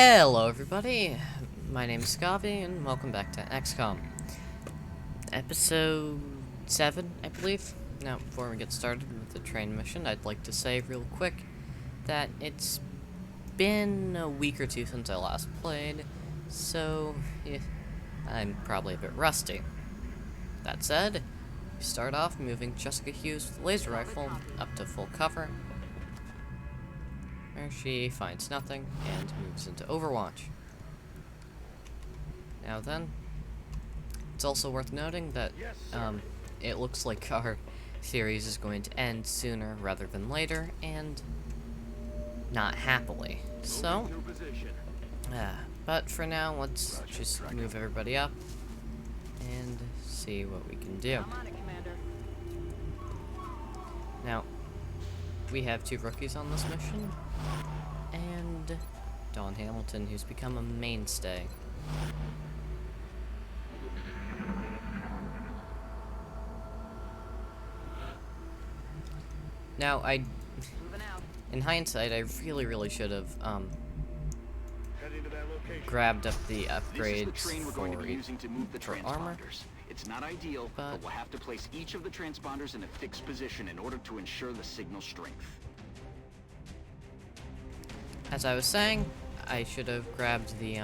Hello everybody, my name is Scobby and welcome back to Xcom. Episode 7, I believe. Now, before we get started with the train mission, I'd like to say real quick that it's been a week or two since I last played, so yeah, I'm probably a bit rusty. That said, we start off moving Jessica Hughes with the laser rifle up to full cover, where she finds nothing and moves into Overwatch. Now then, it's also worth noting that it looks like our series is going to end sooner rather than later, and not happily. So, but for now, let's just move everybody up and see what we can do. Now, we have 2 rookies on this mission, and Dawn Hamilton, who's become a mainstay. Now, in hindsight, I really should have grabbed up the upgrades for armor. It's not ideal, but we'll have to place each of the transponders in a fixed position in order to ensure the signal strength. As I was saying, I should have grabbed the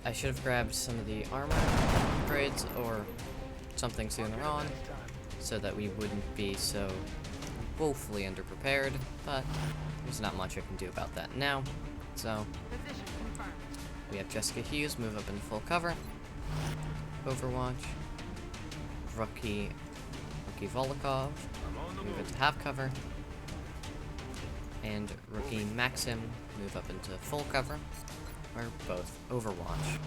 I should have grabbed some of the armor upgrades or something sooner on, so that we wouldn't be so woefully underprepared, but there's not much I can do about that now. So, we have Jessica Hughes move up in full cover, Overwatch, rookie Volokov move into half cover, and rookie Maxim move up into full cover, or both Overwatch.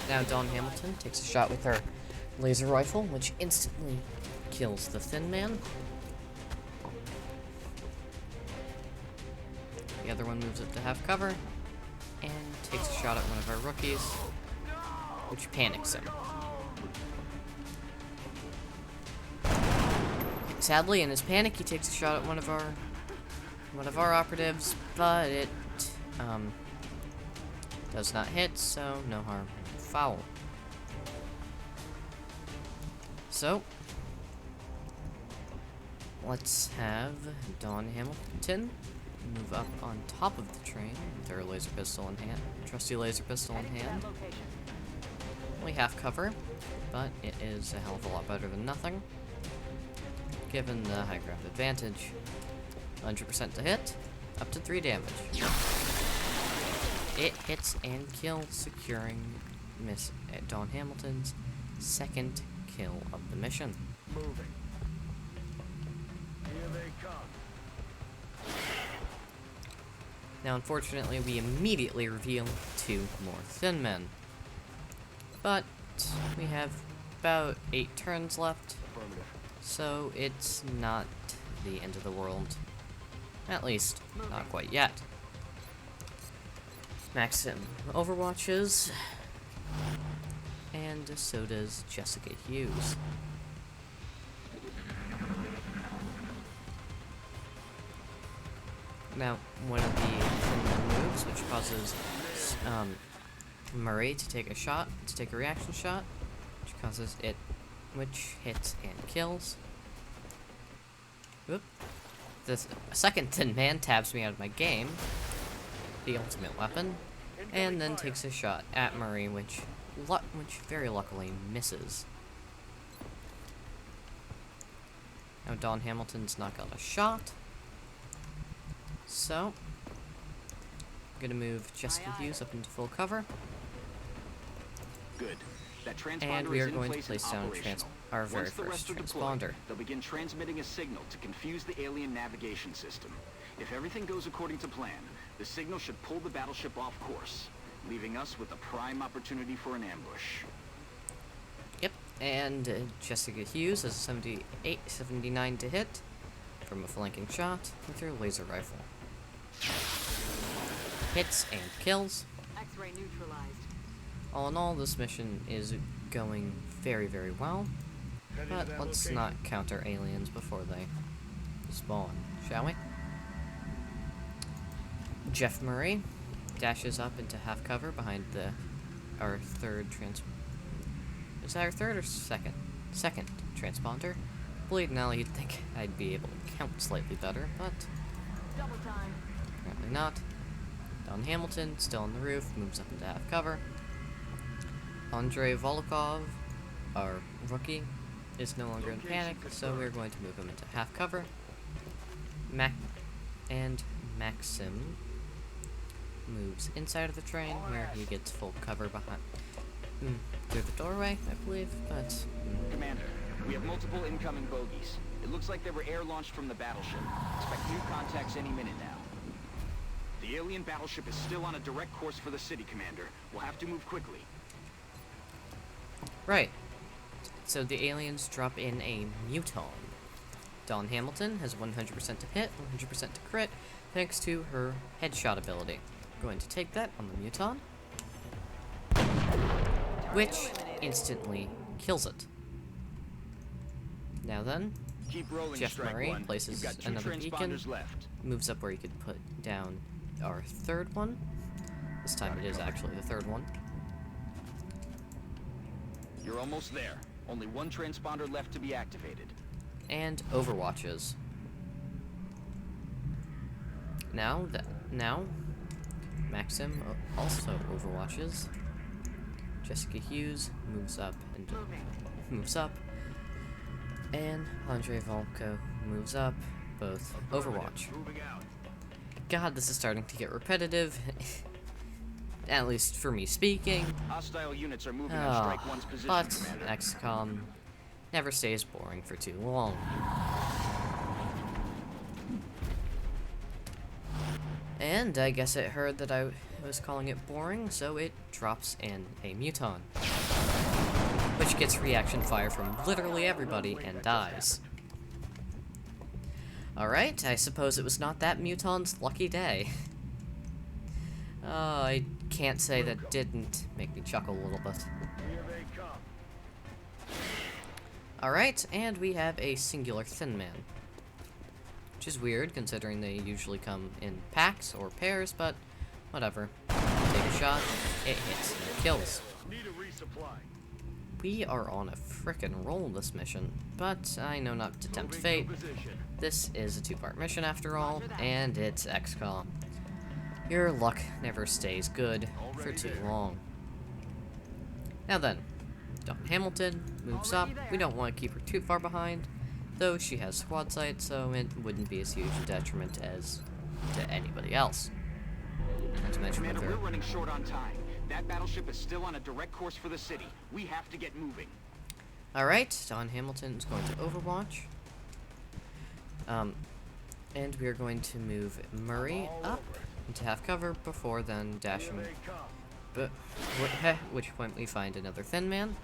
Now Dawn Hamilton takes a shot with her laser rifle, which instantly kills the Thin Man. The other one moves up to half cover and takes a shot at one of our rookies, which panics him. Sadly, in his panic, he takes a shot at one of our operatives, but it does not hit, so no harm, no foul. So, let's have Dawn Hamilton move up on top of the train with her laser pistol in hand, trusty laser pistol in hand. Only half cover, but it is a hell of a lot better than nothing, given the high ground advantage. 100% to hit, up to 3 damage. It hits and kills, securing Miss Dawn Hamilton's second kill of the mission. Moving. Here they come. Now, unfortunately, we immediately reveal 2 more Thin Men. But we have about 8 turns left, so it's not the end of the world. At least, not quite yet. Maxim overwatches, and so does Jessica Hughes. Now, one of the Thin Men moves, which causes Murray to take a reaction shot, which hits and kills. Whoop. The second Thin Man tabs me out of my game, the ultimate weapon, and then takes a shot at Murray, which very luckily misses. Now Dawn Hamilton's not got a shot, so I'm gonna move Jessica Hughes up into full cover. Good. That transponder And we are is in going to place place and down operational. our very Once the first rest are deployed, transponder. they'll begin transmitting a signal to confuse the alien navigation system. If everything goes according to plan, the signal should pull the battleship off course, leaving us with a prime opportunity for an ambush. Yep, and Jessica Hughes has 79 to hit from a flanking shot with her laser rifle. Hits and kills. X-ray neutralized. All in all, this mission is going very, very well. Heading to But that let's location. not counter aliens before they spawn, shall we? Jeff Murray dashes up into half cover behind our third Is that our third or second? Second transponder. Believe now you'd think I'd be able to count slightly better, but Double time. apparently not. Don Hamilton, still on the roof, moves up into half cover. Andrei Volokov, our rookie, is no longer in panic, so we're going to move him into half cover. Maxim moves inside of the train, where he gets full cover behind through the doorway, I believe, but Commander, we have multiple incoming bogies. It looks like they were air-launched from the battleship. Expect new contacts any minute now. The alien battleship is still on a direct course for the city, Commander. We'll have to move quickly. right. So the aliens drop in a muton. Dawn Hamilton has 100% to hit, 100% to crit, thanks to her headshot ability. Going to take that on the muton, which instantly kills it. Now then, Keep rolling, Jeff Strike Murray One. places You've got two another beacon, transponders left. moves up where he could put down our third one. This time it is actually the third one. You're almost there. Only one transponder left to be activated. And overwatches. Now, Maxim also overwatches. Jessica Hughes moves up and moves up. And Andrei Volko moves up, both overwatch. Moving out. God, this is starting to get repetitive. At least for me speaking. Hostile units are moving on Strike One's position, But Commander. Xcom never stays boring for too long. And I guess it heard that I was calling it boring, so it drops in a muton, which gets reaction fire from literally everybody and dies. Alright, I suppose it was not that muton's lucky day. I can't say that didn't make me chuckle a little bit. Here they come. Alright, and we have a singular Thin Man. Which is weird, considering they usually come in packs or pairs, but whatever. Take a shot, it hits, and it kills. Need a resupply. We are on a frickin' roll this mission, but I know not to tempt fate. Moving to position. This is a two-part mission after all, and it's Xcom. Your luck never stays good for too long. Now then, Dawn Hamilton moves up. We don't want to keep her too far behind, though she has squad sight, so it wouldn't be as huge a detriment as to anybody else. Not to mention Commander, with we're her. running short on time. That battleship is still on a direct course for the city. We have to get moving. Alright, Dawn Hamilton is going to overwatch. And we are going to move Murray up into half cover before then dashing. Here they come. But which point we find another Thin Man,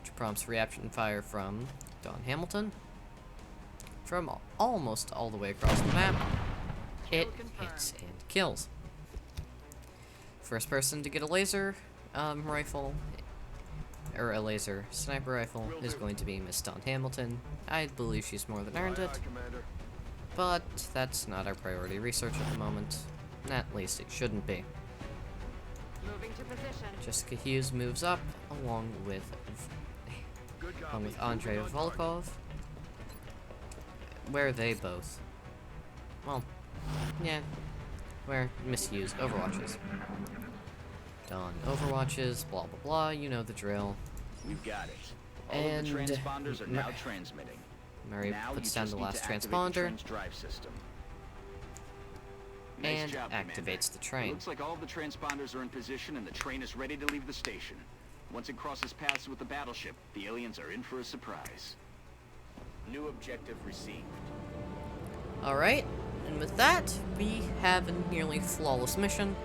which prompts reaction fire from Dawn Hamilton. From almost all the way across the map, it hits and kills. First person to get a laser rifle, or a laser sniper rifle, is going to be Miss Dawn Hamilton. I believe she's more than earned Aye, it, aye, Commander. but that's not our priority research at the moment. At least it shouldn't be. Moving to position. Jessica Hughes moves up along with Good copy. Andrei Moving on target. Volkov. Where are they both? Well, yeah, where Miss Hughes overwatches. Dawn overwatches, blah blah blah, you know the drill. We've got it. All of And the transponders are now transmitting. Murray Now puts you down just the need last to activate the transponder train's drive system. Nice and job, Commander. activates the It train. looks like all of the transponders are in position and the train is ready to leave the station. Once it crosses paths with the battleship, the aliens are in for a surprise. New objective received. Alright, and with that, we have a nearly flawless mission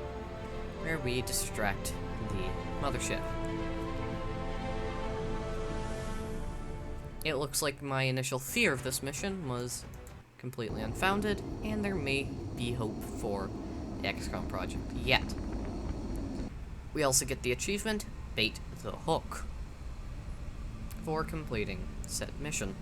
where we distract the mothership. It looks like my initial fear of this mission was completely unfounded, and there may be hope for the Xcom project yet. We also get the achievement, Bait the Hook, for completing said mission.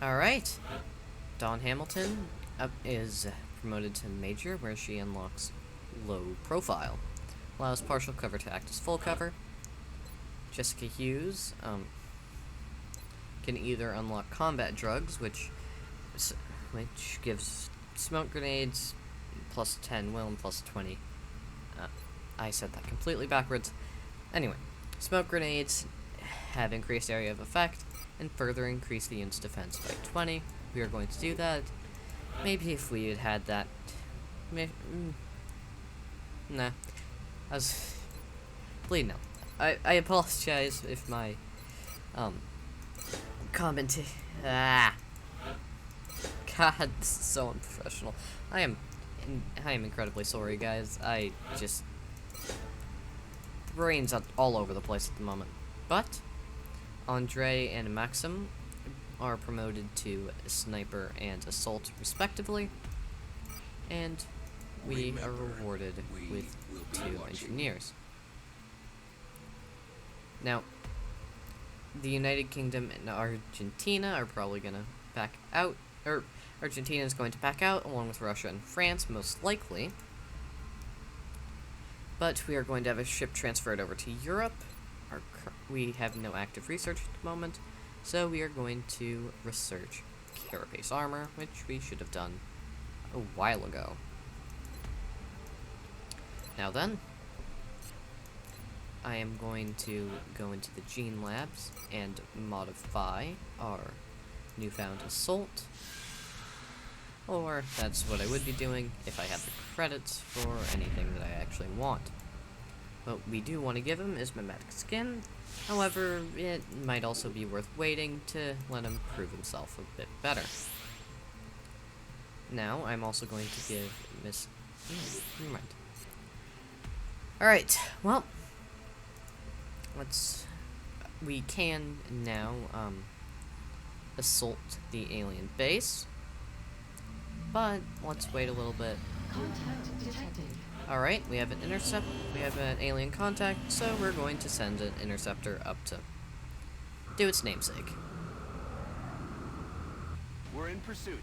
Alright, Dawn Hamilton is promoted to Major, where she unlocks Low Profile. Allows partial cover to act as full cover. Jessica Hughes can either unlock combat drugs, which gives smoke grenades plus 10 will and plus 20. I said that completely backwards. Anyway, smoke grenades have increased area of effect and further increase the unit's defense by 20. We are going to do that. Maybe if we had had that. Nah. I was bleeding out. I apologize if my comment. God, this is so unprofessional. I am incredibly sorry, guys. I just brains all over the place at the moment. But Andre and Maxim are promoted to Sniper and Assault, respectively, and we are rewarded with 2 engineers. Now, the United Kingdom and Argentina are probably gonna back out, or Argentina is going to back out, along with Russia and France, most likely. But we are going to have a ship transferred over to Europe. We have no active research at the moment, so we are going to research carapace armor, which we should have done a while ago. Now then, I am going to go into the Gene Labs and modify our newfound assault. Or that's what I would be doing if I have the credits for anything that I actually want. What we do want to give him is mimetic skin. However, it might also be worth waiting to let him prove himself a bit better. Now, I'm also going to give Miss... never mind. Alright, well, we can now, assault the alien base, but let's wait a little bit. Contact detected. Alright, we have an alien contact, so we're going to send an interceptor up to do its namesake. We're in pursuit.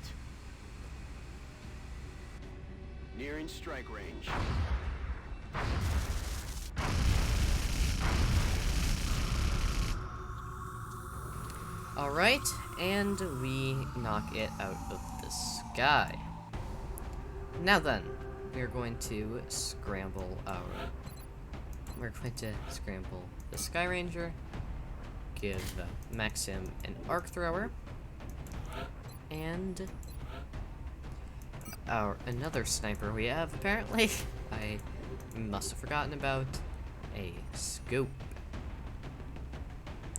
Nearing strike range. Alright, and we knock it out of the sky. Now then, we're going to scramble the Sky Ranger, give Maxim an arc thrower, and another sniper we have, apparently. I must have forgotten about a scope.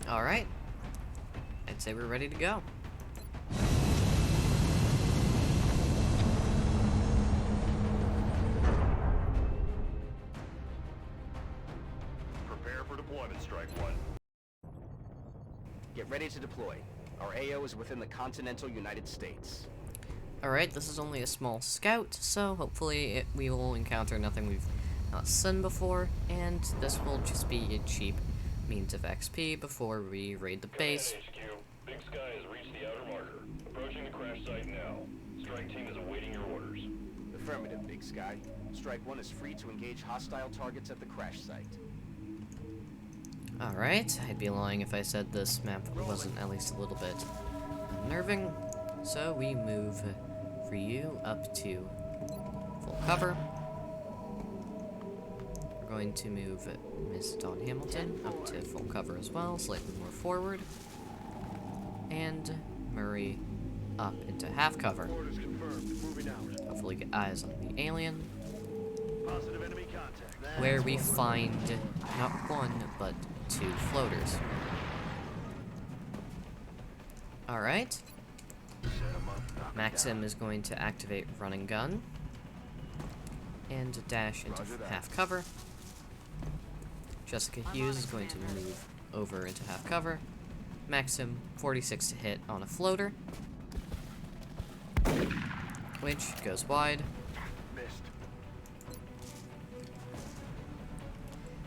Alright, I'd say we're ready to go. Prepare for deployment, Strike One. Get ready to deploy. Our AO is within the continental United States. Alright, this is only a small scout, so hopefully we will encounter nothing we've not seen before, and this will just be a cheap means of XP before we raid the base. HQ. Big Sky has reached the outer marker. Approaching the crash site now. Strike team is awaiting your orders. Affirmative, Big Sky. Strike One is free to engage hostile targets at the crash site. Alright, I'd be lying if I said this map wasn't at least a little bit unnerving. So we move Ryu up to full cover. We're going to move Miss Dawn Hamilton up to full cover as well, slightly more forward. And Murray up into half cover. Orders confirmed. Moving out. Hopefully get eyes on the alien, Positive enemy contact. where we find not one, but 2 floaters. Alright. Maxim is going to activate running gun and dash into half cover. Jessica Hughes is going to move over into half cover Maxim 46 to hit on a floater, which goes wide. Missed.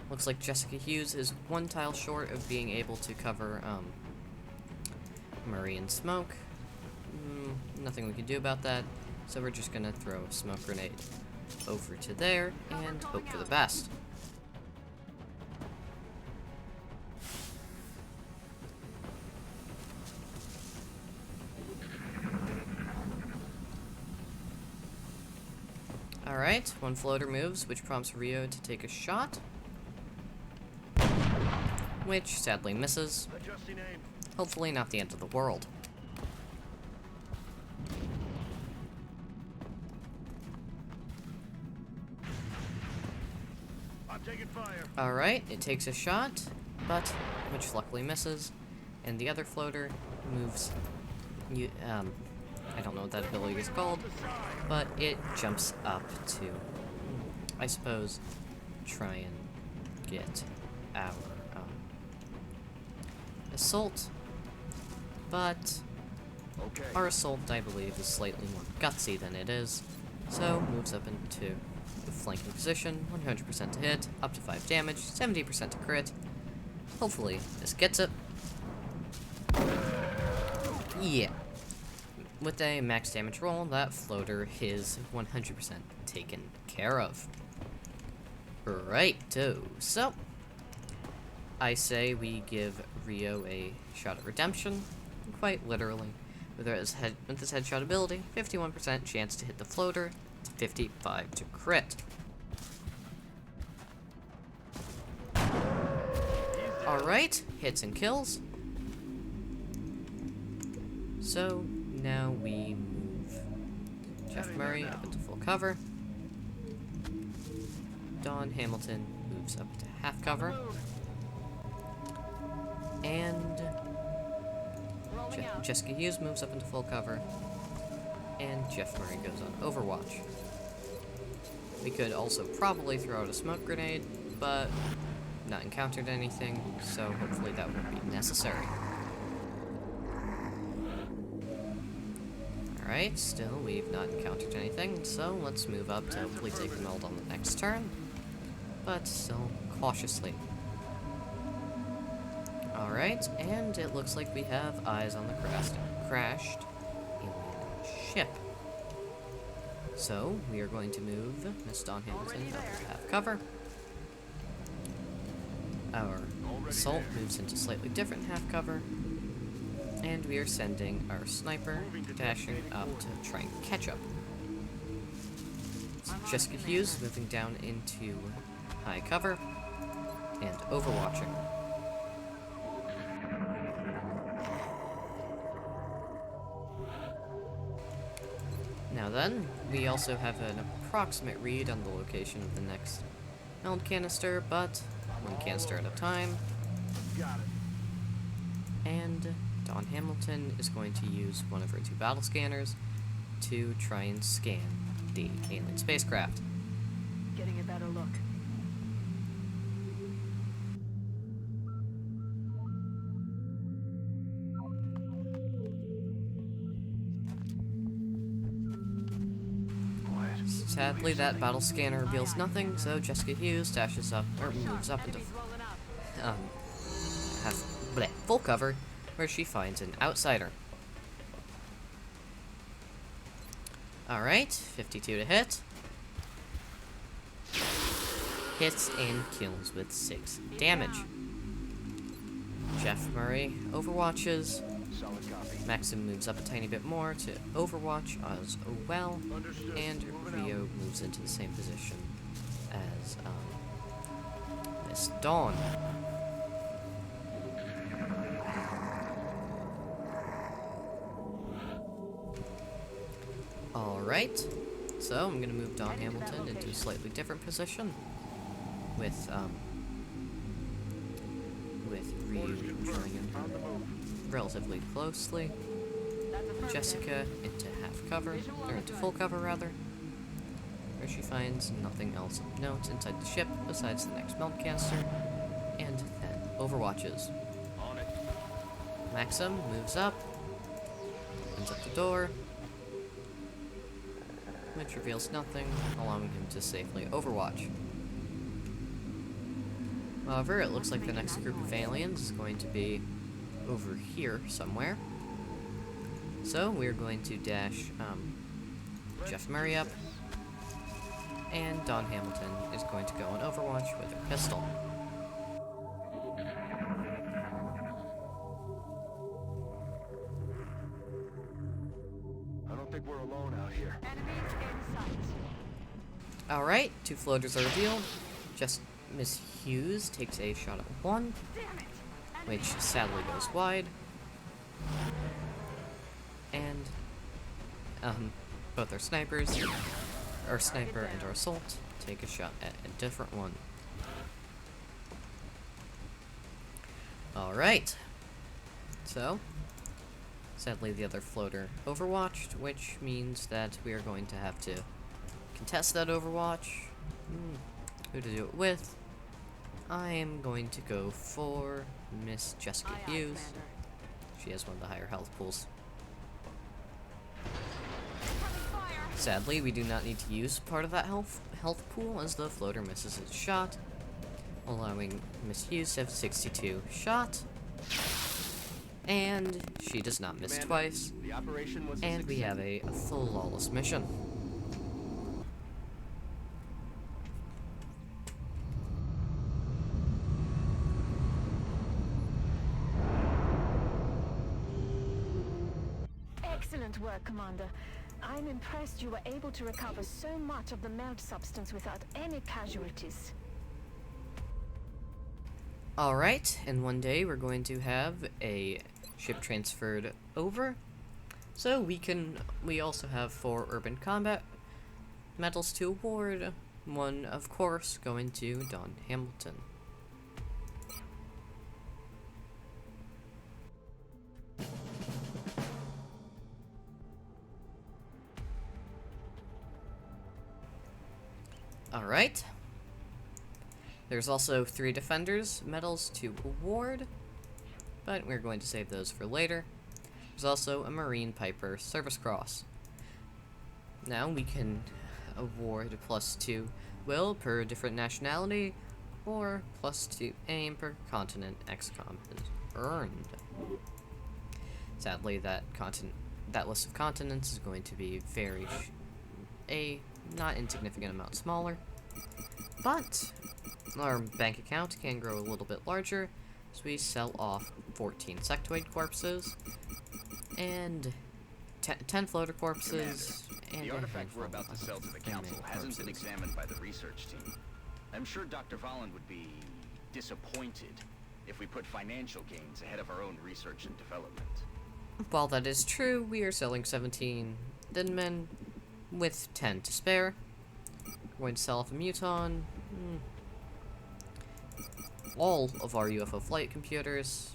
Looks like Jessica Hughes is one tile short of being able to cover Murray in smoke. Nothing we can do about that, so we're just gonna throw a smoke grenade over to there and hope for the best. Alright, one floater moves, which prompts Rio to take a shot, which sadly misses. Adjusting aim. Hopefully not the end of the world. I'm taking fire. Alright, it takes a shot, but which luckily misses, and the other floater moves. I don't know what that ability is called, but it jumps up to, I suppose, try and get our assault. But Okay. our assault, I believe, is slightly more gutsy than it is, so moves up into the flanking position, 100% to hit, up to 5 damage, 70% to crit. Hopefully, this gets it. Yeah. With a max damage roll, that floater is 100% taken care of. Righto. So, I say we give Rio a shot at redemption, quite literally. With his headshot ability, 51% chance to hit the floater, 55 to crit. Alright, hits and kills. So, now we move Jeff Murray up into full cover. Dawn Hamilton moves up to half cover. And Jessica Hughes moves up into full cover. And Jeff Murray goes on Overwatch. We could also probably throw out a smoke grenade, but not encountered anything, so hopefully that won't be necessary. Alright, still we've not encountered anything, so let's move up to hopefully take the meld on the next turn, but still cautiously. Alright, and it looks like we have eyes on the crashed alien ship. So, we are going to move Miss Dawn Hamilton up to half cover. Our assault moves into slightly different half cover. And we are sending our sniper dashing up to try and catch up. So Jessica Hughes moving down into high cover and overwatching. Now then, we also have an approximate read on the location of the next meld canister, but one canister at a time. Got it. And Dawn Hamilton is going to use one of her 2 battle scanners to try and scan the alien spacecraft. Getting a better look. Sadly, that battle scanner reveals nothing, so Jessica Hughes dashes up, or moves up into full cover, where she finds an outsider. Alright, 52 to hit. Hits and kills with 6 damage. Jeff Murray overwatches. Solid copy. Maxim moves up a tiny bit more to overwatch as well. Understood. And Moving Rio out. moves into the same position as Miss Dawn. Alright, so I'm gonna move Dawn Hamilton into a slightly different position with Rio Orders joining confirmed. him On the move. relatively closely. Jessica into half cover, or into full cover rather, where she finds nothing else of note inside the ship besides the next meld canister, and then overwatches. On it. Maxim moves up, opens up the door, which reveals nothing, allowing him to safely overwatch. However, it looks like the next group of aliens is going to be over here somewhere. So we're going to dash Jeff Murray up, and Don Hamilton is going to go on Overwatch with a pistol. I don't think we're alone out here. Enemies in sight. Alright, 2 floaters are revealed. Just Miss Hughes takes a shot at one, Damn it! which sadly goes wide. And both our snipers, our sniper and our assault, take a shot at a different one. Alright. So, sadly the other floater overwatched, which means that we are going to have to contest that overwatch. Who to do it with? I am going to go for Miss Jessica Aye, aye, Hughes. Commander. She has one of the higher health pools. Incoming fire! Sadly, we do not need to use part of that health pool as the floater misses its shot, allowing Miss Hughes to have 62 shot. And she does not miss Commander, twice. The operation was a And we success. have a flawless mission. Excellent work, Commander. I'm impressed you were able to recover so much of the melt substance without any casualties. Alright, and one day we're going to have a ship transferred over. So we also have 4 urban combat medals to award. One, of course, going to Don Hamilton. Alright. There's also 3 defenders medals to award, but we're going to save those for later. There's also a Marine Piper Service Cross. Now we can award +2 will per different nationality, or +2 aim per continent Xcom has earned. Sadly, that list of continents is going to be a not insignificant amount smaller, but our bank account can grow a little bit larger, so we sell off 14 sectoid corpses and 10 floater corpses. And The a artifact we're handful about to of sell to the council unmanned hasn't been corpses. examined by the research team. I'm sure Dr. Volland would be disappointed if we put financial gains ahead of our own research and development. While that is true, we are selling 17 Denmen with 10 to spare. We're going to sell off a Muton, all of our UFO flight computers,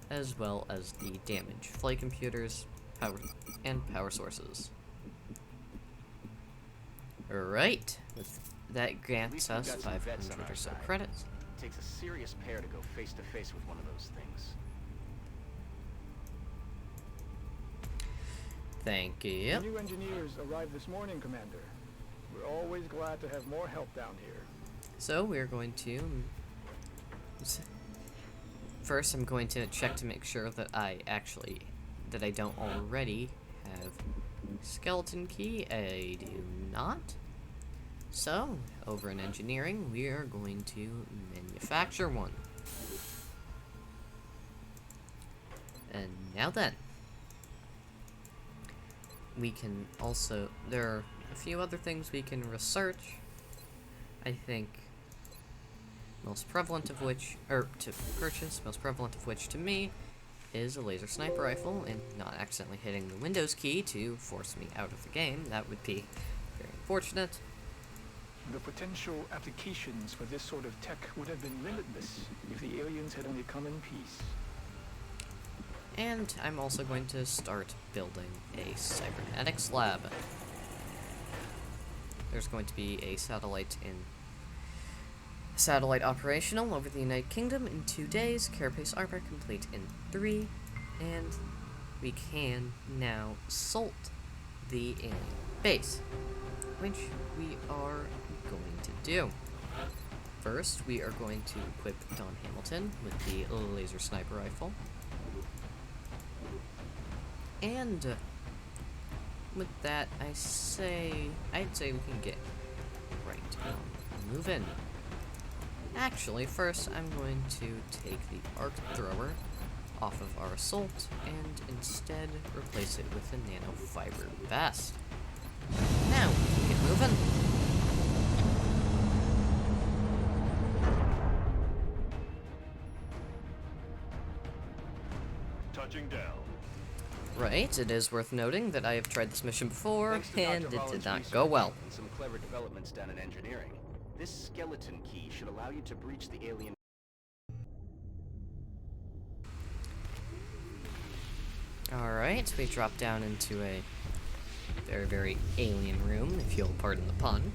as well as the damaged flight computers, power sources. Alright, with that grants we've us got some vets on 500 our or so side. credits. It takes a serious pair to go face to face with one of those things. Thank you. The new engineers arrived this morning, Commander. We're always glad to have more help down here. So we're going to first I'm going to check to make sure that I don't already have skeleton key. I do not. So over in engineering we are going to manufacture one. And now then, we can also, there are a few other things we can research. I think most prevalent of which to me is a laser sniper rifle, and not accidentally hitting the Windows key to force me out of the game. That would be very unfortunate. The potential applications for this sort of tech would have been limitless if the aliens had only come in peace. And I'm also going to start building a cybernetics lab. There's going to be a satellite in Satellite operational over the United Kingdom in 2 days. Carapace armor complete in 3. And we can now assault the alien base, which we are going to do. First, we are going to equip Don Hamilton with the laser sniper rifle. And with that, I'd say we can get right on moving. Actually, first I'm going to take the arc thrower off of our assault and instead replace it with a nanofiber vest. Now, we can get moving. Touching down. Right, it is worth noting that I have tried this mission before, Thanks to and Dr. it did Holland's not research go well. And some clever developments done in engineering. This skeleton key should allow you to breach the alien. Alright, we drop down into a very, very alien room, if you'll pardon the pun.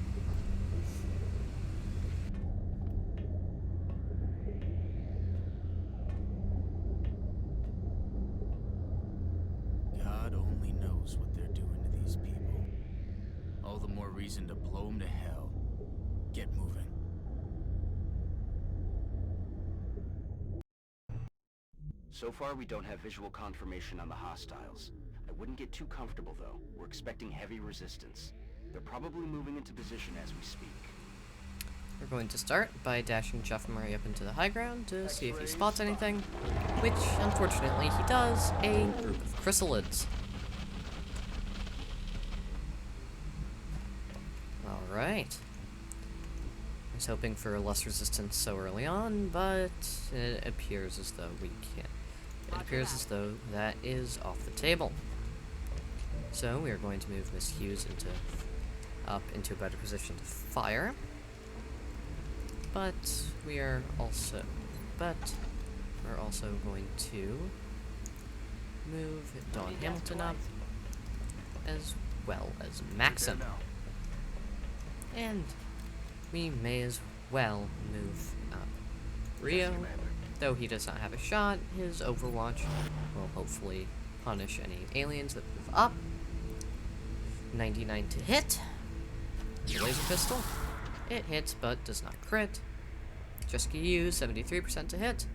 God only knows what they're doing to these people. All the more reason to blow them to hell. Get moving. So far, we don't have visual confirmation on the hostiles. I wouldn't get too comfortable, though. We're expecting heavy resistance. They're probably moving into position as we speak. We're going to start by dashing Jeff Murray up into the high ground to see if he spots anything, which, unfortunately, he does, a group of chrysalids. Alright. I was hoping for less resistance so early on, but it appears as though we can't. It appears as though that is off the table. So we are going to move Miss Hughes up into a better position to fire. But we're also going to move Don Hamilton up, as well as Maxim. And we may as well move up Rio. Though he does not have a shot, his Overwatch will hopefully punish any aliens that move up. 99 to hit. The laser pistol. It hits, but does not crit. Jessica Yu, 73% to hit.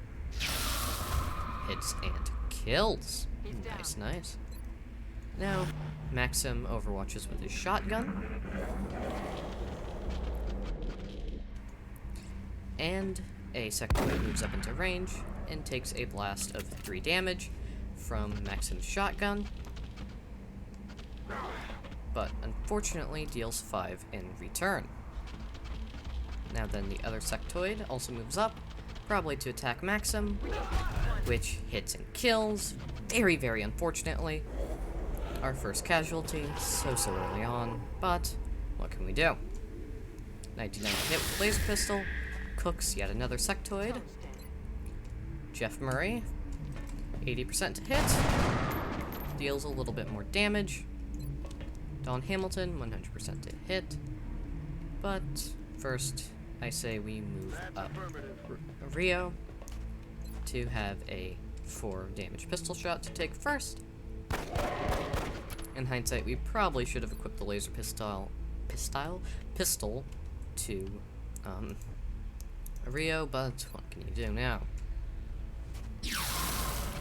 Hits and kills. Nice, nice. Now, Maxim overwatches with his shotgun. And a sectoid moves up into range and takes a blast of 3 damage from Maxim's shotgun, but unfortunately deals 5 in return. Now then, the other sectoid also moves up, probably to attack Maxim, which hits and kills, very, very unfortunately. Our first casualty, so early on, but what can we do? 99 hit with laser pistol, cooks yet another sectoid. Jeff Murray, 80% to hit, deals a little bit more damage. Don Hamilton, 100% to hit. But first, I say we move up Rio to have a 4 damage pistol shot to take first. In hindsight, we probably should have equipped the laser pistol to Rio, but what can you do now?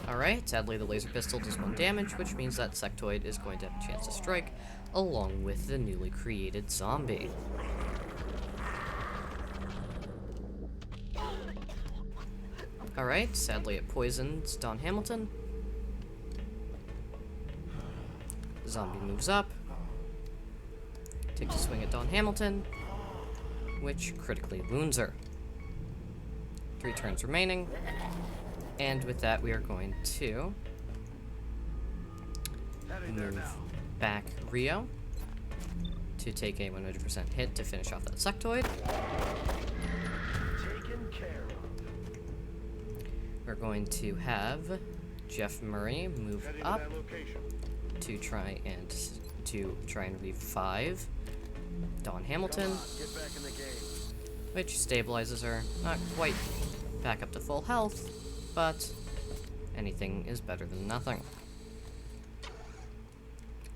Alright, sadly the laser pistol does 1 damage, which means that sectoid is going to have a chance to strike, along with the newly created zombie. Alright, sadly it poisons Don Hamilton. The zombie moves up, takes a swing at Don Hamilton, which critically wounds her. 3 turns remaining, and with that we are going to move back Rio to take a 100% hit to finish off that sectoid. We're going to have Jeff Murray move up to try and revive Don Hamilton. which stabilizes her. Not quite back up to full health, but anything is better than nothing.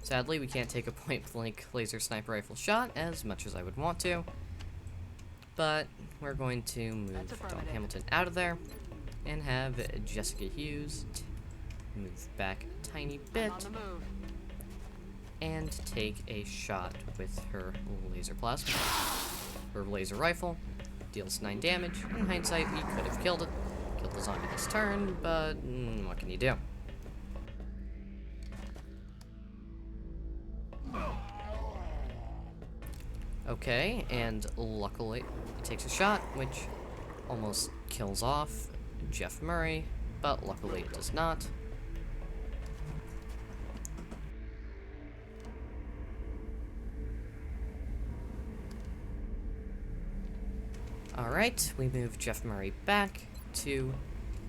Sadly, we can't take a point-blank laser sniper rifle shot as much as I would want to, but we're going to move Dawn Hamilton out of there and have Jessica Hughes move back a tiny bit and take a shot with her laser plasma. Her laser rifle deals 9 damage. In hindsight, we could have killed it. Killed the zombie this turn, but what can you do? Okay, and luckily it takes a shot, which almost kills off Jeff Murray, but luckily it does not. Alright, we move Jeff Murray back to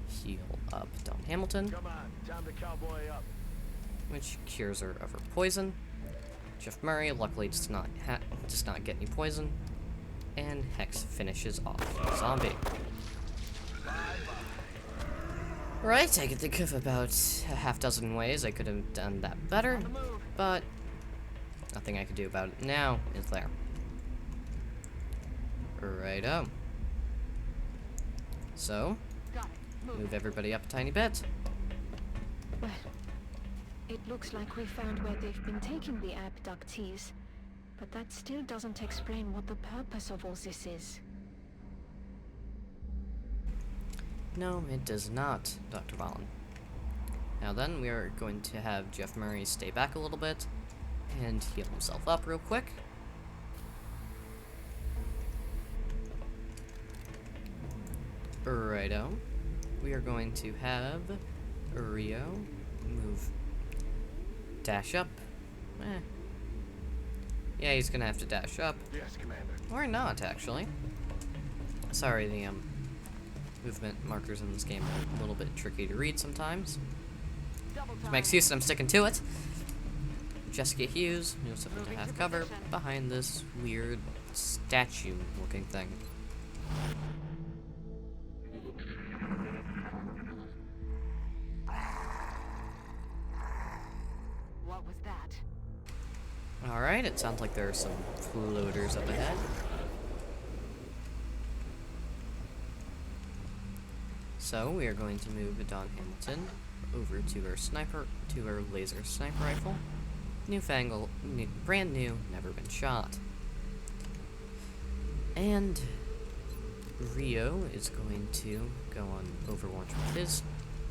heal up Dawn Hamilton. Come on, time to cowboy up. Which cures her of her poison. Jeff Murray luckily does not get any poison, and Hex finishes off the zombie. Right, I can think of about a half-dozen ways I could have done that better, but nothing I can do about it now is there. Righto. So, move everybody up a tiny bit. Well, it looks like we found where they've been taking the abductees, but that still doesn't explain what the purpose of all this is. No, it does not, Dr. Valen. Now then, we are going to have Jeff Murray stay back a little bit and heal himself up real quick. Righto. We are going to have Rio move, dash up. Yeah, he's gonna have to dash up. Yes, Commander. Or not, actually. Sorry, the movement markers in this game are a little bit tricky to read sometimes. It's my excuse and I'm sticking to it. Jessica Hughes moves up into half cover behind this weird statue-looking thing. What was that? Alright, it sounds like there are some floaters up ahead. So we are going to move Dawn Hamilton over to her laser sniper rifle. Brand new, never been shot. And Rio is going to go on Overwatch with his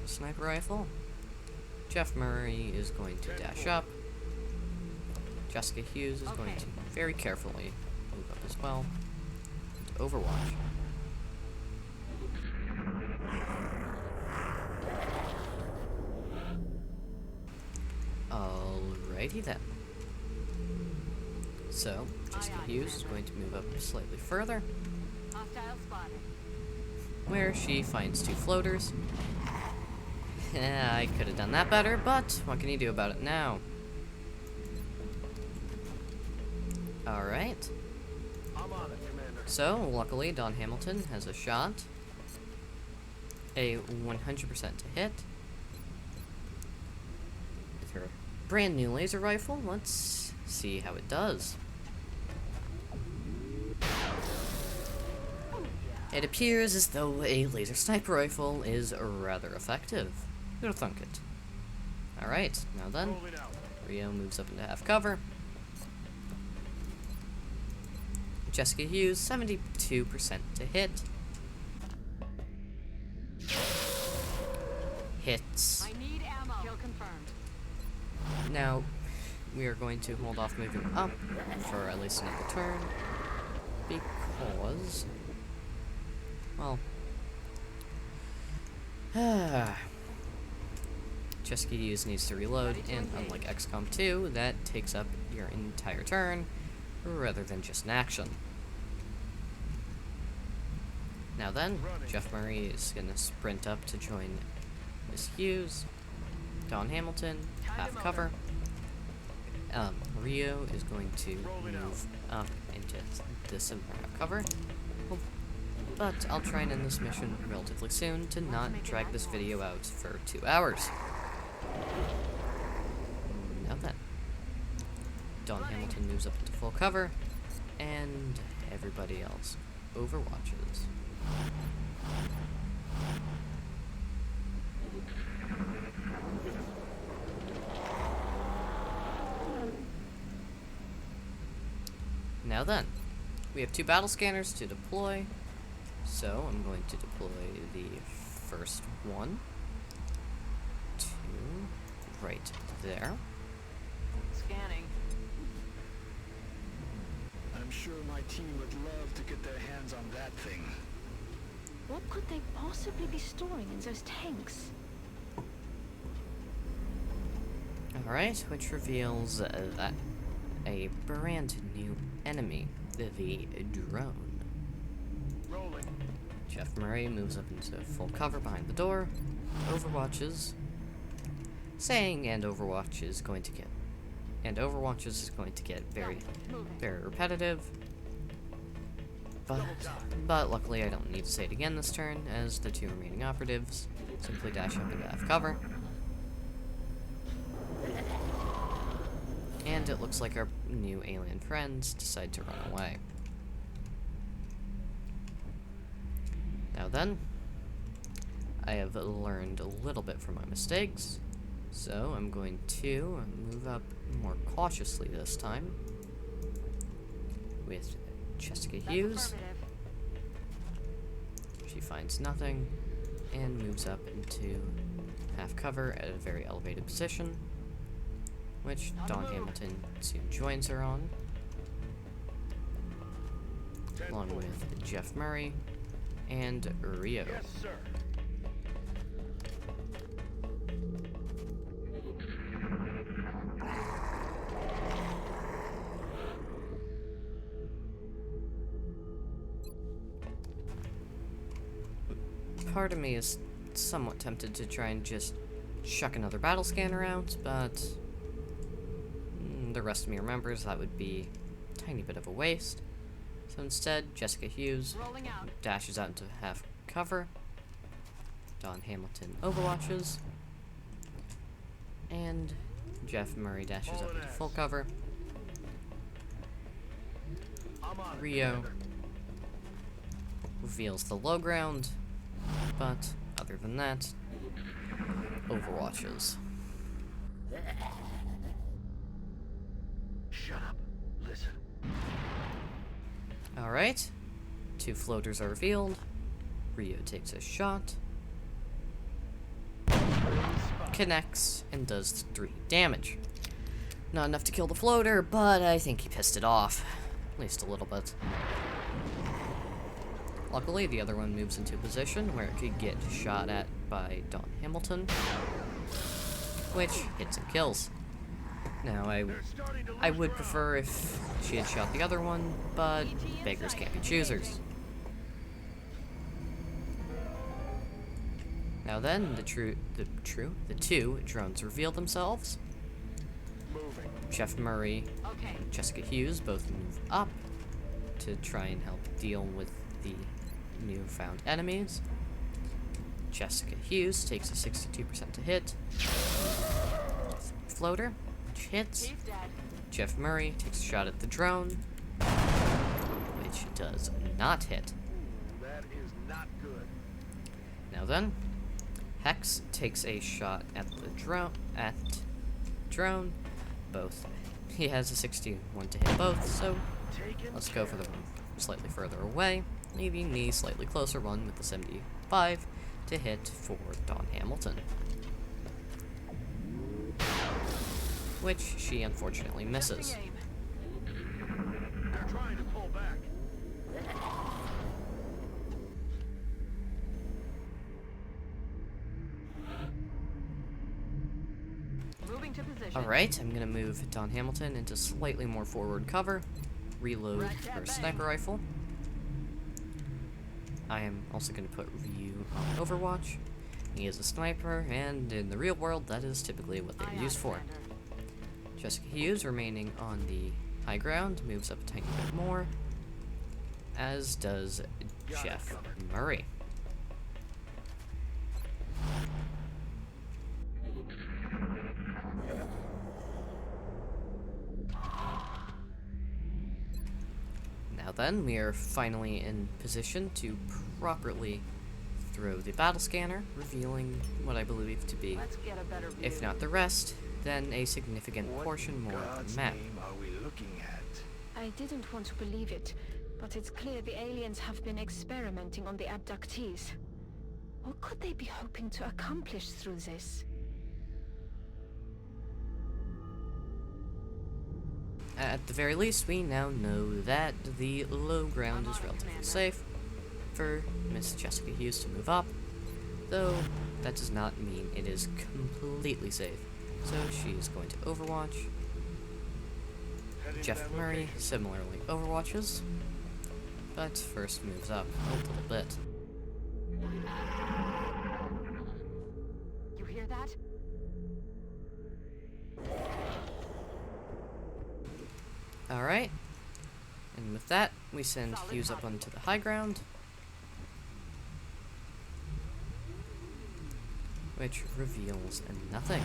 sniper rifle. Jeff Murray is going to dash up. Jessica Hughes is going to very carefully move up as well into Overwatch. Alrighty then. So, Jessica Hughes is going to move up slightly further, where she finds 2 floaters. I could have done that better, but what can you do about it now? Alright. I'm on it, Commander. So, luckily, Dawn Hamilton has a shot. A 100% to hit. With her brand new laser rifle, let's see how it does. It appears as though a laser sniper rifle is rather effective. You'll thunk it. Alright, now then, Rio moves up into half cover. Jessica Hughes, 72% to hit. Hits. I need ammo. Kill confirmed. Now, we are going to hold off moving up for at least another turn, because, well, Jessica Hughes needs to reload, and unlike Xcom 2, that takes up your entire turn, rather than just an action. Now then, Jeff Murray is going to sprint up to join Miss Hughes, Dawn Hamilton, half cover. Rio is going to move up into the similar half cover. but I'll try and end this mission relatively soon to not drag this video out for 2 hours. Now then, Don Hamilton moves up into full cover, and everybody else overwatches. Now then, we have 2 battle scanners to deploy, so I'm going to deploy the first one to right there. Scanning. I'm sure my team would love to get their hands on that thing. What could they possibly be storing in those tanks? Alright, which reveals that a brand new enemy, the drone. Rolling. Jeff Murray moves up into full cover behind the door, overwatches, saying and Overwatch is going to get very, very repetitive. But luckily I don't need to say it again this turn, as the 2 remaining operatives simply dash up into half cover. And it looks like our new alien friends decide to run away. Now then, I have learned a little bit from my mistakes, so I'm going to move up more cautiously this time with Jessica Hughes. She finds nothing and moves up into half cover at a very elevated position, which Don Hamilton soon joins her on, along with Jeff Murray and Rio. Yes, sir. Part of me is somewhat tempted to try and just chuck another battle scanner out, but the rest of me remembers that would be a tiny bit of a waste. So instead, Jessica Hughes Rolling out. dashes out into half cover. Don Hamilton overwatches. And Jeff Murray dashes up into full cover. I'm on it, Rio Commander. reveals the low ground, but other than that, overwatches. Shut up. Listen. Alright, 2 floaters are revealed. Rio takes a shot, connects, and does 3 damage. Not enough to kill the floater, but I think he pissed it off. At least a little bit. Luckily, the other one moves into a position where it could get shot at by Don Hamilton, which hits and kills. Now, I would prefer if she had shot the other one, but beggars can't be choosers. Now then, the two drones reveal themselves. Moving. Jeff Murray Okay. and Jessica Hughes both move up to try and help deal with the newfound enemies. Jessica Hughes takes a 62% to hit. Floater, which hits. He's dead. Jeff Murray takes a shot at the drone, which does not hit. That is not good. Now then, Hex takes a shot at the drone. Both. He has a 61 to hit both, so Taken let's go for care the one slightly further away, leaving the slightly closer one with the 75 to hit for Don Hamilton, which she unfortunately misses. Aim. They're trying to pull back. Moving to position. Alright, I'm gonna move Don Hamilton into slightly more forward cover, reload her sniper rifle. I am also gonna put Ryu on Overwatch. He is a sniper, and in the real world, that is typically what they're used for. Jessica Hughes, remaining on the high ground, moves up a tiny bit more, as does Got it Jeff covered. Murray. Now then, we are finally in position to properly throw the battle scanner, revealing what I believe to be, Let's get a better view. if not the rest, then a significant portion more of God's the map. name are we looking at? I didn't want to believe it, but it's clear the aliens have been experimenting on the abductees. What could they be hoping to accomplish through this? At the very least, we now know that the low ground is relatively safe for Miss Jessica Hughes to move up, though that does not mean it is completely safe. So she is going to overwatch. Heading Jeff that Murray location. similarly overwatches, but first moves up a little bit. You hear that? Alright, and with that, we send Hughes up onto the high ground, which reveals nothing.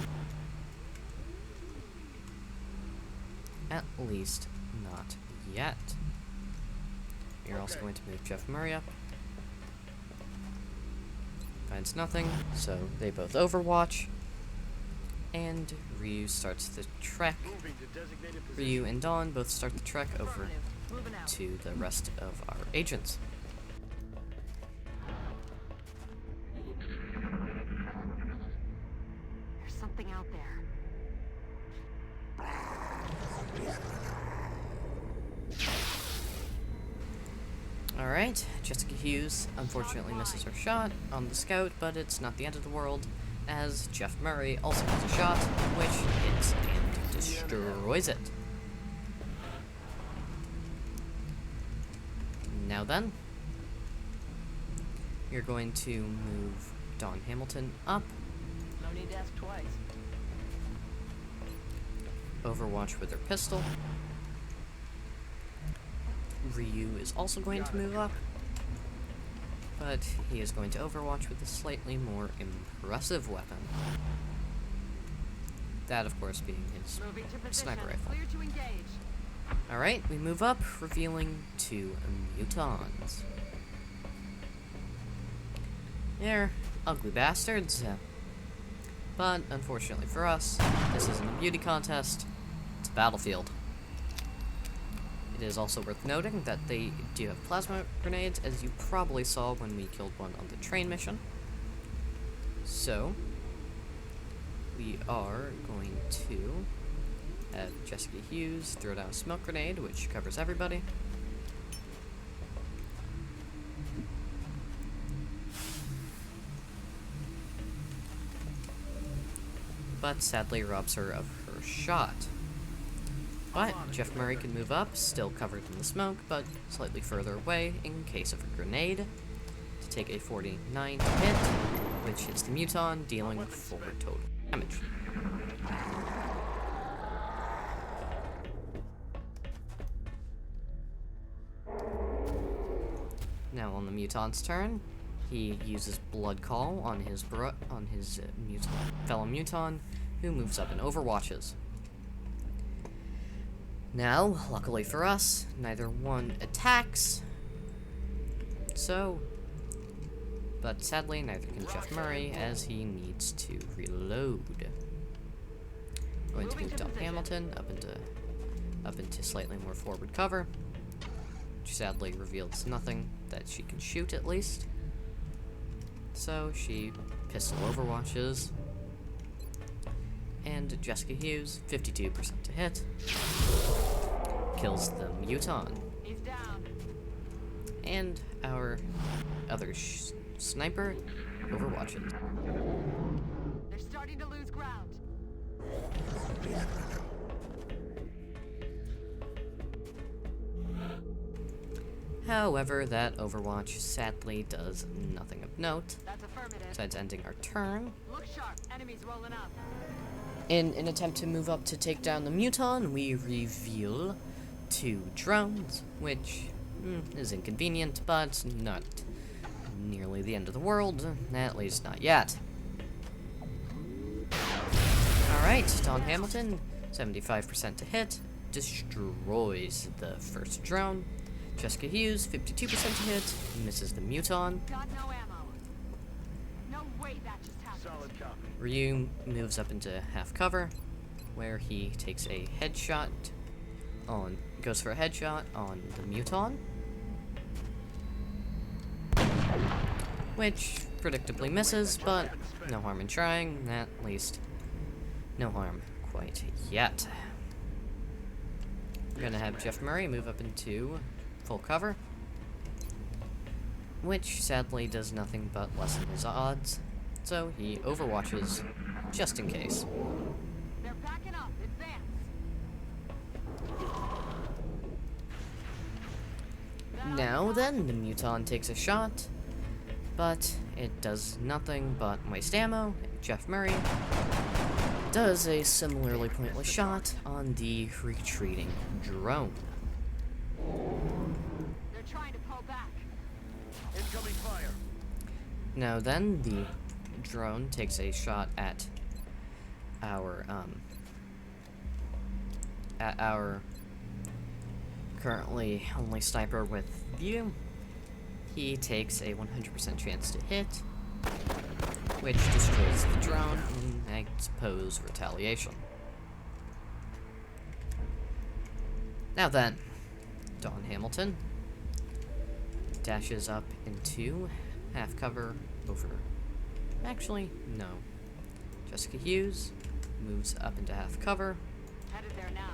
At least, not yet. You're also going to move Jeff Murray up. Finds nothing, so they both overwatch. And Ryu starts the trek. Moving to designated position. Ryu and Dawn both start the trek over Affirmative. Moving out. to the rest of our agents. There's something out there. Alright, Jessica Hughes unfortunately misses her shot on the scout, but it's not the end of the world, as Jeff Murray also has a shot, which hits and destroys it. Now then, you're going to move Dawn Hamilton up, No need to ask twice. overwatch with her pistol. Ryu is also going to move up, but he is going to overwatch with a slightly more impressive weapon. That, of course, being his Moving to position. sniper rifle. Clear to engage. Alright, we move up, revealing 2 mutons. They're ugly bastards, but unfortunately for us, this isn't a beauty contest, it's a battlefield. It is also worth noting that they do have plasma grenades, as you probably saw when we killed one on the train mission. So, we are going to have Jessica Hughes throw down a smoke grenade, which covers everybody. But sadly robs her of her shot. But Jeff Murray can move up, still covered in the smoke, but slightly further away in case of a grenade, to take a 49 hit, which hits the muton, dealing 4 total damage. Now on the muton's turn, he uses Blood Call on his fellow muton, who moves up and overwatches. Now, luckily for us, neither one attacks. But sadly, neither can Jeff Murray, as he needs to reload. Going to move Dawn Hamilton up into slightly more forward cover, which sadly reveals nothing that she can shoot, at least. So she pistol overwatches, and Jessica Hughes, 52% to hit, kills the muton. He's down. And our other sniper overwatches. They're starting to lose ground. However, that overwatch sadly does nothing of note, That's affirmative. besides ending our turn. Look sharp. Enemies rolling up. In an attempt to move up to take down the muton, we reveal 2 drones, which is inconvenient, but not nearly the end of the world, at least not yet. Alright, Don Hamilton, 75% to hit, destroys the first drone. Jessica Hughes, 52% to hit, misses the Muton. Got no ammo. No way that just happened. Solid copy. Ryu moves up into half cover, where he takes a headshot goes for a headshot on the Muton, which predictably misses, but no harm in trying, at least no harm quite yet. We're gonna have Jeff Murray move up into full cover, which sadly does nothing but lessen his odds, so he overwatches just in case. They're backing up. Advance. Now then, the Muton takes a shot, but it does nothing but waste ammo. Jeff Murray does a similarly pointless shot on the retreating drone. They're trying to pull back. Incoming fire. Now then, the drone takes a shot at our currently only sniper with view. He takes a 100% chance to hit, which destroys the drone in, I suppose, retaliation. Now then, Don Hamilton dashes up into half cover over. Actually, no. Jessica Hughes moves up into half cover, Headed there now.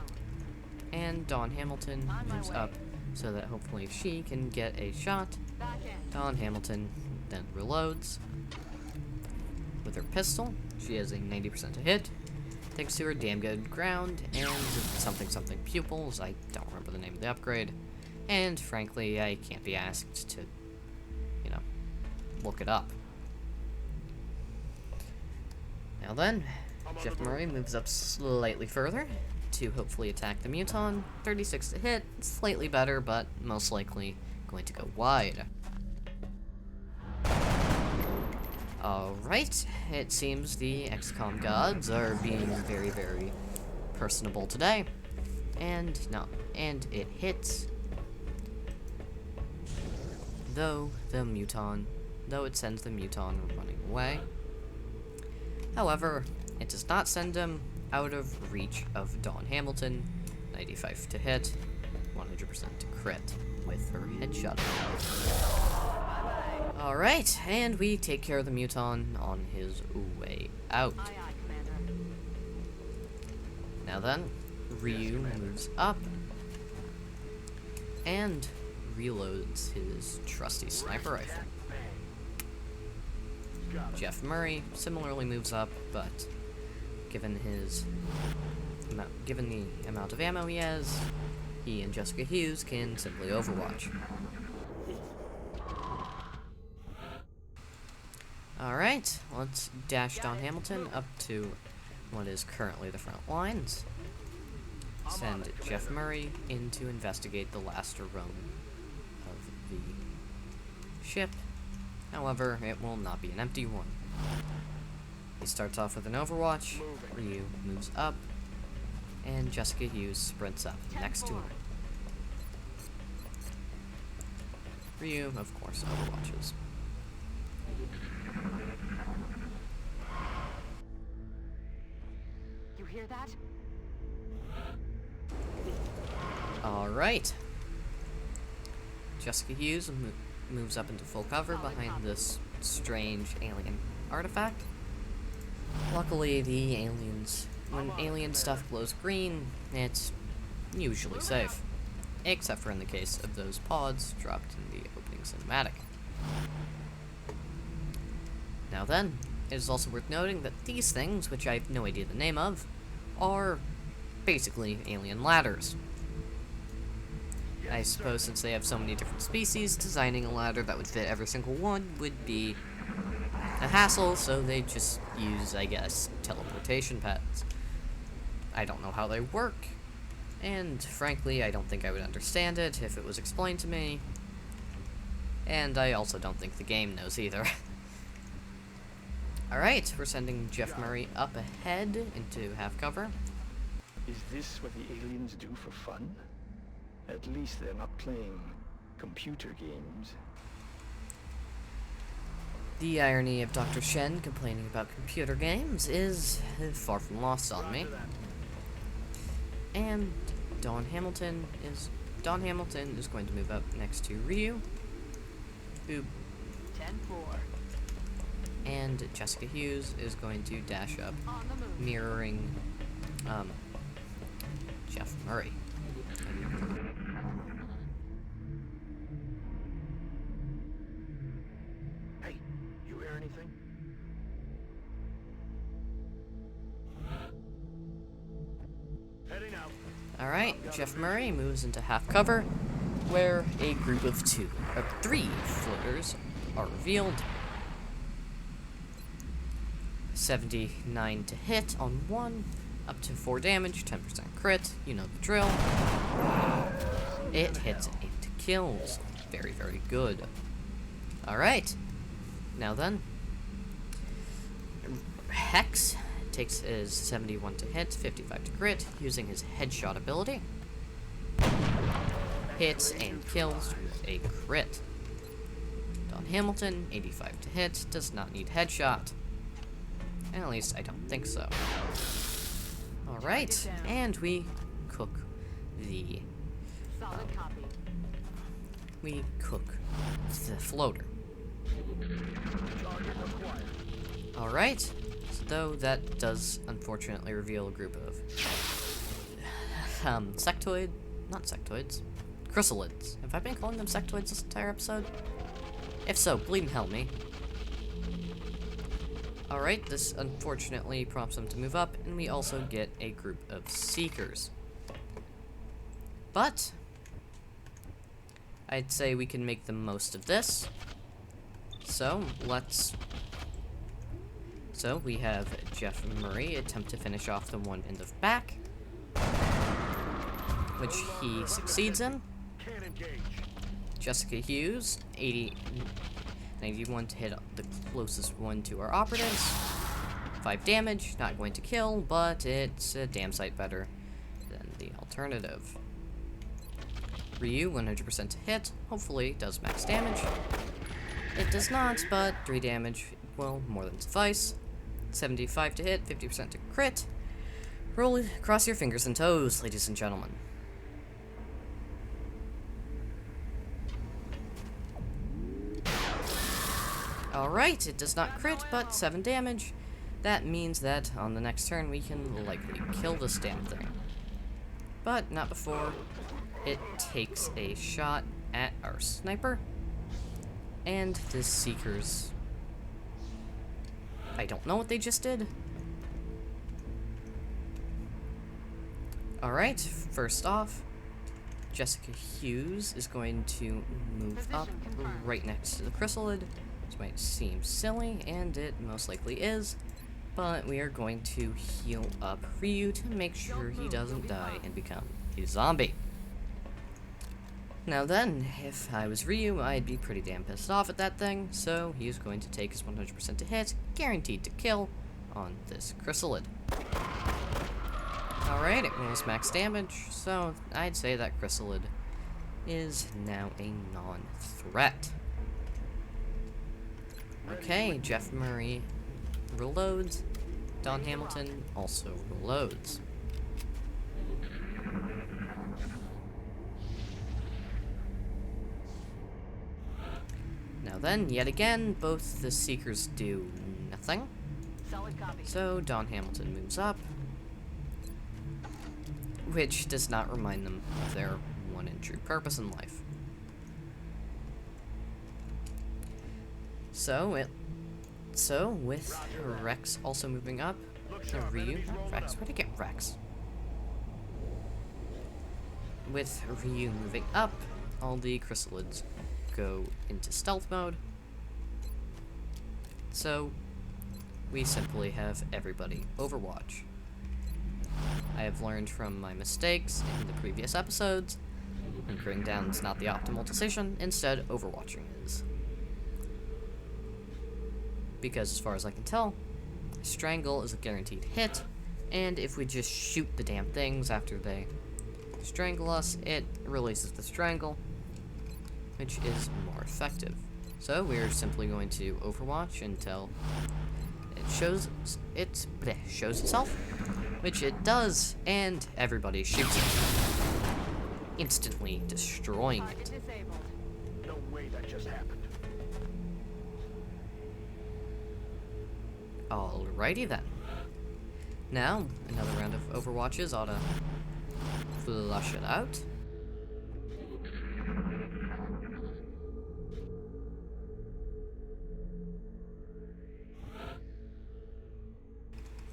and Don Hamilton On my moves way. up so that hopefully she can get a shot. Back in. Don Hamilton then reloads with her pistol. She has a 90% to hit, thanks to her damn good ground and something pupils. I don't remember the name of the upgrade, and frankly, I can't be asked to, look it up. Now then, Jeff Murray moves up slightly further to hopefully attack the Muton. 36 to hit, slightly better, but most likely going to go wide. Alright, it seems the Xcom gods are being very, very personable today. And it hits. Though it sends the Muton running away. However, it does not send him out of reach of Don Hamilton. 95 to hit, 100% to crit with her headshot. Alright, and we take care of the Muton on his way out. Aye, aye, Commander. Now then, Ryu moves up and reloads his trusty sniper rifle. Jeff Murray similarly moves up, but given the amount of ammo he has, he and Jessica Hughes can simply overwatch. Alright, let's dash Don Hamilton up to what is currently the front lines. Send Jeff Murray in to investigate the last run of the ship. However, it will not be an empty one. He starts off with an overwatch, Ryu moves up, and Jessica Hughes sprints up next to him. Ryu, of course, overwatches. You hear that? Alright. Jessica Hughes moves up into full cover behind this strange alien artifact. Luckily, when alien stuff glows green, it's usually safe. Except for in the case of those pods dropped in the opening cinematic. Now then, it is also worth noting that these things, which I have no idea the name of, are basically alien ladders. I suppose since they have so many different species, designing a ladder that would fit every single one would be a hassle, so they just use, I guess, teleportation pads. I don't know how they work, And frankly, I don't think I would understand it if it was explained to me. And I also don't think the game knows either. Alright, we're sending Jeff Murray up ahead into half cover. Is this what the aliens do for fun? At least they're not playing computer games. The irony of Dr. Shen complaining about computer games is far from lost on me. And Don Hamilton is going to move up next to Ryu, who 10-4. and Jessica Hughes is going to dash up, mirroring Jeff Murray. Hey, you hear anything? Heading out. Alright, Jeff Murray moves into half cover, where a group of three floaters are revealed. 79 to hit on one, up to 4 damage, 10% crit, you know the drill. It hits 8 kills. Very, very good. Alright, now then. Hex takes his 71 to hit, 55 to crit, using his headshot ability. Hits and kills with a crit. Don Hamilton, 85 to hit, does not need headshot. At least I don't think so. Alright, and we cook the... Solid copy. we cook the floater. Alright, so though that does unfortunately reveal a group of not sectoids, chrysalids. Have I been calling them sectoids this entire episode? If so, bleed and help me. Alright, this unfortunately prompts them to move up, and we also get a group of Seekers. But I'd say we can make the most of this. So we have Jeff Murray attempt to finish off the one in the back, which he succeeds in. Can't engage. Jessica Hughes, 91 to hit the closest one to our operatives. 5 damage, not going to kill, but it's a damn sight better than the alternative. Ryu, 100% to hit, hopefully does max damage. It does not, but 3 damage will more than suffice. 75 to hit, 50% to crit. Cross your fingers and toes, ladies and gentlemen. Alright, it does not crit, but 7 damage. That means that on the next turn we can likely kill this damn thing. But not before it takes a shot at our sniper. And the Seekers... I don't know what they just did. Alright, first off, Jessica Hughes is going to move up right next to the chrysalid. This might seem silly, and it most likely is, but we are going to heal up Ryu to make sure he doesn't die and become a zombie. Now then, if I was Ryu, I'd be pretty damn pissed off at that thing, so he's going to take his 100% to hit, guaranteed to kill, on this chrysalid. Alright, it rolls max damage, so I'd say that chrysalid is now a non-threat. Okay, Jeff Murray reloads. Don Hamilton also reloads. Now then, yet again, both the Seekers do nothing. Solid copy. So Don Hamilton moves up, which does not remind them of their one and true purpose in life. So with Rex also moving up, Ryu, Rex, where'd I get Rex? With Ryu moving up, all the chrysalids go into stealth mode. So we simply have everybody Overwatch. I have learned from my mistakes in the previous episodes. Hunkering down is not the optimal decision, instead overwatching is. Because as far as I can tell, Strangle is a guaranteed hit, and if we just shoot the damn things after they strangle us, it releases the strangle, which is more effective. So we're simply going to overwatch until it shows itself, which it does, and everybody shoots it, instantly destroying it. Disabled. No way that just happened. Alrighty then. Now, another round of Overwatches ought to flush it out.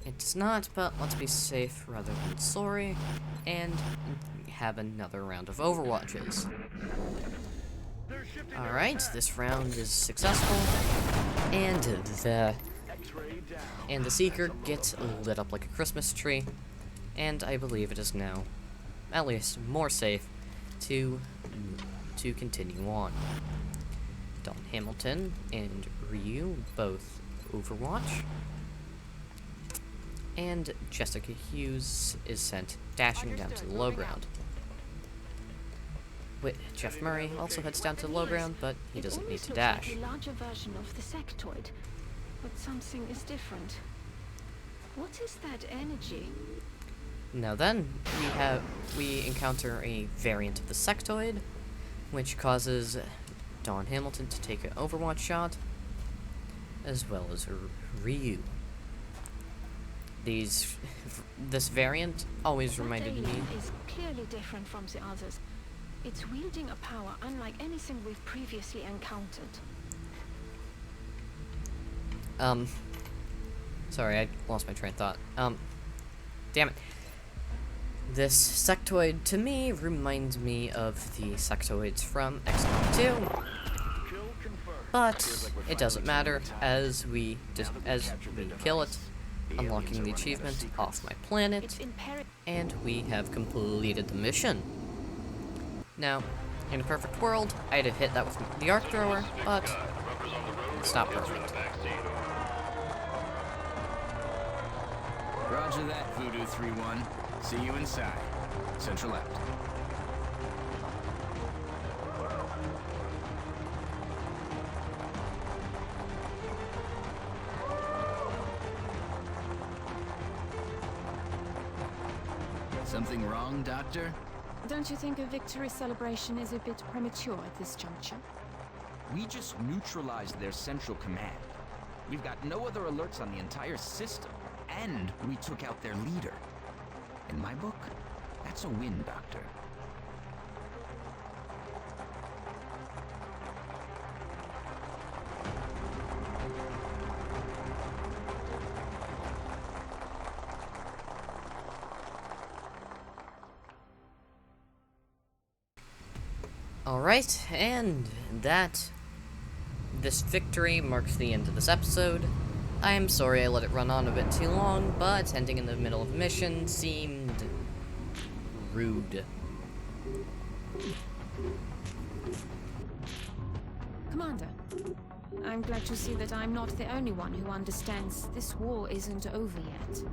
It does not, but let's be safe rather than sorry, and have another round of Overwatches. Alright, this round is successful, and the Seeker gets lit up like a Christmas tree, and I believe it is now at least more safe to continue on. Don Hamilton and Ryu both Overwatch, and Jessica Hughes is sent dashing down to the low ground. Jeff Murray also heads down to the low ground, but he doesn't need to dash. It almost looks like a larger version of the sectoid, but something is different. What is that energy? Now then, we encounter a variant of the sectoid, which causes Don Hamilton to take an Overwatch shot, as well as Ryu. This variant always reminded me. That alien is clearly different from the others. It's wielding a power unlike anything we've previously encountered. Sorry, I lost my train of thought. Damn it. This sectoid, to me, reminds me of the sectoids from Xcom 2. But it doesn't matter, as we kill it, unlocking the achievement off my planet, and we have completed the mission. Now, in a perfect world, I'd have hit that with the arc thrower, but it's not perfect. Roger that, Voodoo 3-1. See you inside. Central left. Something wrong, Doctor? Don't you think a victory celebration is a bit premature at this juncture? We just neutralized their central command. We've got no other alerts on the entire system, and we took out their leader. In my book, that's a win, Doctor. Alright, and this victory marks the end of this episode. I am sorry I let it run on a bit too long, but ending in the middle of a mission seemed rude. Commander, I'm glad to see that I'm not the only one who understands this war isn't over yet.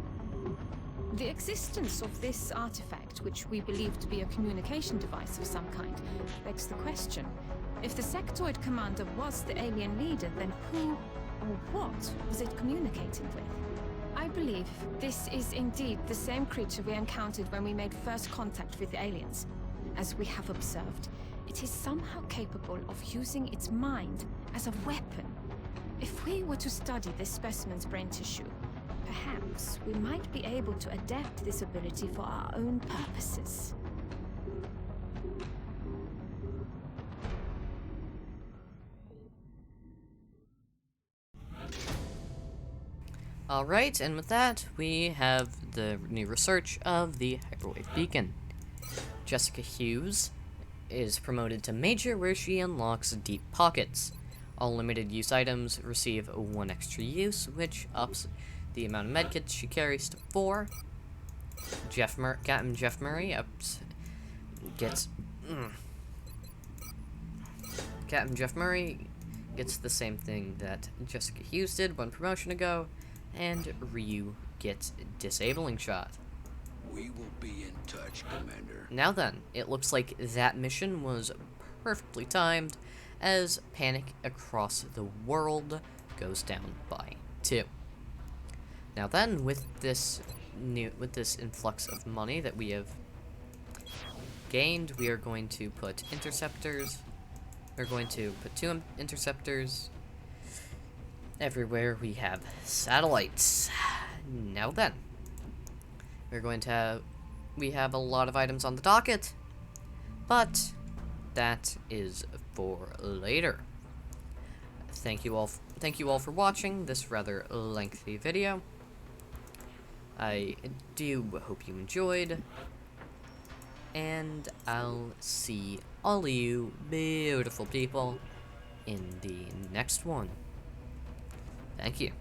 The existence of this artifact, which we believe to be a communication device of some kind, begs the question. If the sectoid commander was the alien leader, then who or what was it communicating with? I believe this is indeed the same creature we encountered when we made first contact with the aliens. As we have observed, it is somehow capable of using its mind as a weapon. If we were to study this specimen's brain tissue, perhaps we might be able to adapt this ability for our own purposes. Alright, and with that, we have the new research of the Hyperwave Beacon. Jessica Hughes is promoted to Major, where she unlocks Deep Pockets. All limited use items receive 1 extra use, which ups the amount of medkits she carries to 4. Captain Jeff Murray gets Captain Jeff Murray gets the same thing that Jessica Hughes did one promotion ago, and Ryu gets disabling shot. We will be in touch, Commander. Now then, it looks like that mission was perfectly timed, as panic across the world goes down by 2. Now then, with this influx of money that we have gained, we are going to put interceptors. We're going to put 2 interceptors everywhere we have satellites. Now then, we have a lot of items on the docket, but that is for later. Thank you all for watching this rather lengthy video. I do hope you enjoyed, and I'll see all of you beautiful people in the next one. Thank you.